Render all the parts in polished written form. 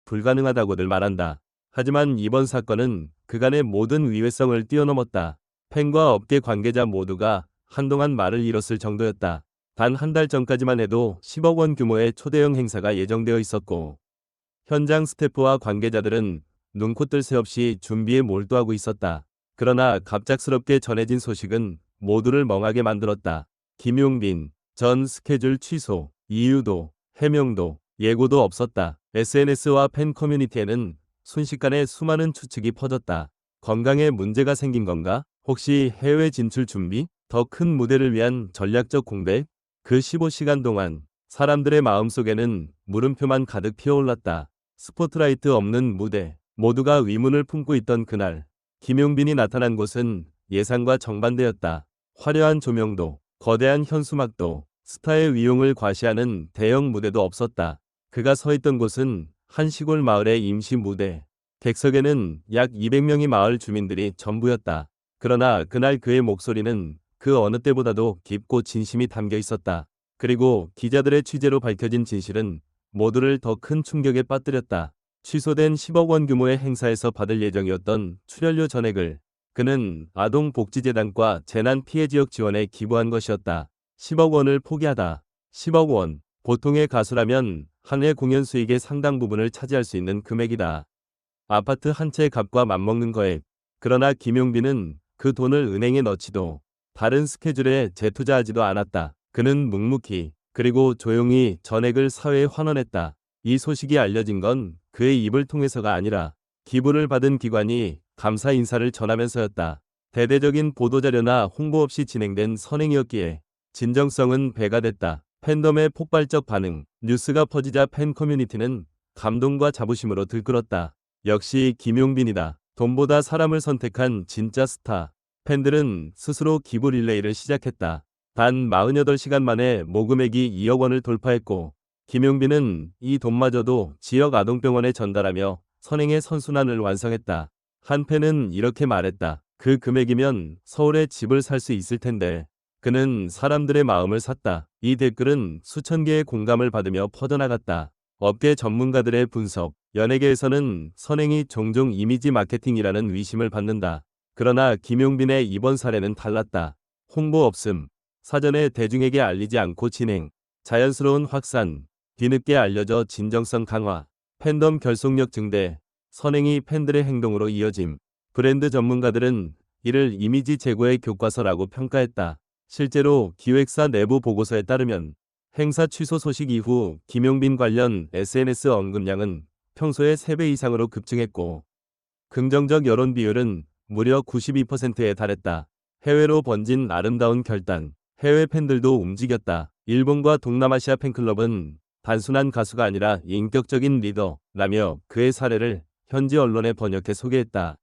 불가능하다고들 말한다. 하지만 이번 사건은 그간의 모든 위회성을 뛰어넘었다. 팬과 업계 관계자 모두가 한동안 말을 잃었을 정도였다. 단 한 달 전까지만 해도 10억 원 규모의 초대형 행사가 예정되어 있었고 현장 스태프와 관계자들은 눈코 뜰 새 없이 준비에 몰두하고 있었다. 그러나 갑작스럽게 전해진 소식은 모두를 멍하게 만들었다. 김용빈 전 스케줄 취소, 이유도, 해명도, 예고도 없었다. SNS와 팬 커뮤니티에는 순식간에 수많은 추측이 퍼졌다. 건강에 문제가 생긴 건가? 혹시 해외 진출 준비? 더 큰 무대를 위한 전략적 공백? 그 15시간 동안 사람들의 마음속에는 물음표만 가득 피어올랐다. 스포트라이트 없는 무대, 모두가 의문을 품고 있던 그날, 김용빈이 나타난 곳은 예상과 정반대였다. 화려한 조명도, 거대한 현수막도, 스타의 위용을 과시하는 대형 무대도 없었다. 그가 서 있던 곳은 한 시골 마을의 임시 무대. 객석에는 약 200명의 마을 주민들이 전부였다. 그러나 그날 그의 목소리는 그 어느 때보다도 깊고 진심이 담겨 있었다. 그리고 기자들의 취재로 밝혀진 진실은 모두를 더 큰 충격에 빠뜨렸다. 취소된 10억 원 규모의 행사에서 받을 예정이었던 출연료 전액을 그는 아동복지재단과 재난피해지역 지원에 기부한 것이었다. 10억 원을 포기하다. 10억 원. 보통의 가수라면 한 해 공연 수익의 상당 부분을 차지할 수 있는 금액이다. 아파트 한 채 값과 맞먹는 거에. 그러나 김용빈은 그 돈을 은행에 넣지도 다른 스케줄에 재투자하지도 않았다. 그는 묵묵히 그리고 조용히 전액을 사회에 환원했다. 이 소식이 알려진 건 그의 입을 통해서가 아니라 기부를 받은 기관이 감사 인사를 전하면서였다. 대대적인 보도자료나 홍보 없이 진행된 선행이었기에 진정성은 배가 됐다. 팬덤의 폭발적 반응, 뉴스가 퍼지자 팬 커뮤니티는 감동과 자부심으로 들끓었다. 역시 김용빈이다. 돈보다 사람을 선택한 진짜 스타. 팬들은 스스로 기부 릴레이를 시작했다. 단 48시간 만에 모금액이 2억 원을 돌파했고 김용빈은 이 돈마저도 지역 아동병원에 전달하며 선행의 선순환을 완성했다. 한 팬은 이렇게 말했다. 그 금액이면 서울에 집을 살 수 있을 텐데. 그는 사람들의 마음을 샀다. 이 댓글은 수천 개의 공감을 받으며 퍼져나갔다. 업계 전문가들의 분석, 연예계에서는 선행이 종종 이미지 마케팅이라는 위심을 받는다. 그러나 김용빈의 이번 사례는 달랐다. 홍보 없음, 사전에 대중에게 알리지 않고 진행, 자연스러운 확산, 뒤늦게 알려져 진정성 강화, 팬덤 결속력 증대, 선행이 팬들의 행동으로 이어짐. 브랜드 전문가들은 이를 이미지 제고의 교과서라고 평가했다. 실제로 기획사 내부 보고서에 따르면 행사 취소 소식 이후 김용빈 관련 SNS 언급량은 평소의 3배 이상으로 급증했고 긍정적 여론 비율은 무려 92%에 달했다. 해외로 번진 아름다운 결단, 해외 팬들도 움직였다. 일본과 동남아시아 팬클럽은 단순한 가수가 아니라 인격적인 리더라며 그의 사례를 현지 언론에 번역해 소개했다.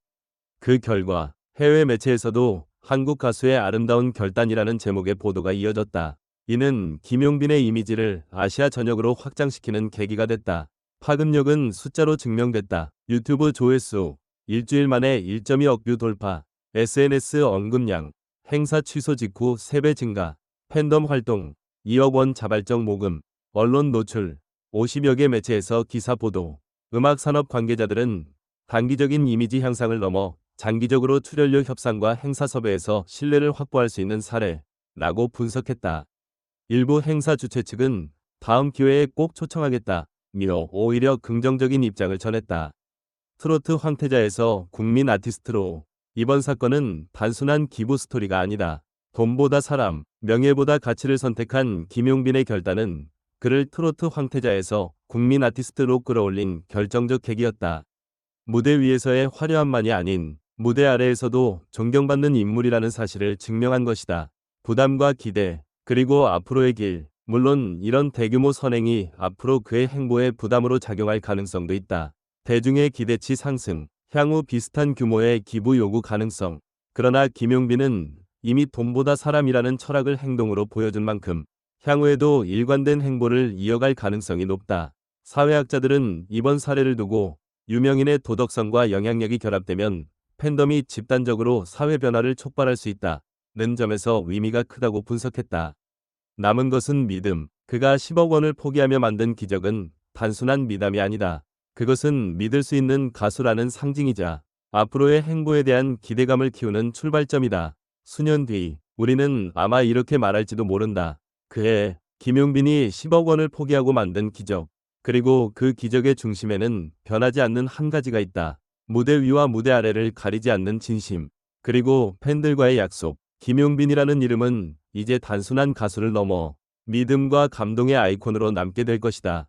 그 결과 해외 매체에서도 한국 가수의 아름다운 결단이라는 제목의 보도가 이어졌다. 이는 김용빈의 이미지를 아시아 전역으로 확장시키는 계기가 됐다. 파급력은 숫자로 증명됐다. 유튜브 조회수 일주일 만에 1.2억 뷰 돌파, SNS 언급량, 행사 취소 직후 3배 증가, 팬덤 활동, 2억 원 자발적 모금, 언론 노출, 50여 개 매체에서 기사 보도. 음악 산업 관계자들은 단기적인 이미지 향상을 넘어 장기적으로 출연료 협상과 행사 섭외에서 신뢰를 확보할 수 있는 사례라고 분석했다. 일부 행사 주최 측은 다음 기회에 꼭 초청하겠다며 오히려 긍정적인 입장을 전했다. 트로트 황태자에서 국민 아티스트로. 이번 사건은 단순한 기부 스토리가 아니다. 돈보다 사람, 명예보다 가치를 선택한 김용빈의 결단은 그를 트로트 황태자에서 국민 아티스트로 끌어올린 결정적 계기였다. 무대 위에서의 화려함만이 아닌 무대 아래에서도 존경받는 인물이라는 사실을 증명한 것이다. 부담과 기대, 그리고 앞으로의 길. 물론 이런 대규모 선행이 앞으로 그의 행보에 부담으로 작용할 가능성도 있다. 대중의 기대치 상승, 향후 비슷한 규모의 기부 요구 가능성. 그러나 김용빈은 이미 돈보다 사람이라는 철학을 행동으로 보여준 만큼 향후에도 일관된 행보를 이어갈 가능성이 높다. 사회학자들은 이번 사례를 두고 유명인의 도덕성과 영향력이 결합되면 팬덤이 집단적으로 사회 변화를 촉발할 수 있다는 점에서 의미가 크다고 분석했다. 남은 것은 믿음. 그가 10억 원을 포기하며 만든 기적은 단순한 미담이 아니다. 그것은 믿을 수 있는 가수라는 상징이자 앞으로의 행보에 대한 기대감을 키우는 출발점이다. 수년 뒤 우리는 아마 이렇게 말할지도 모른다. 그해 김용빈이 10억 원을 포기하고 만든 기적. 그리고 그 기적의 중심에는 변하지 않는 한 가지가 있다. 무대 위와 무대 아래를 가리지 않는 진심. 그리고 팬들과의 약속. 김용빈이라는 이름은 이제 단순한 가수를 넘어 믿음과 감동의 아이콘으로 남게 될 것이다.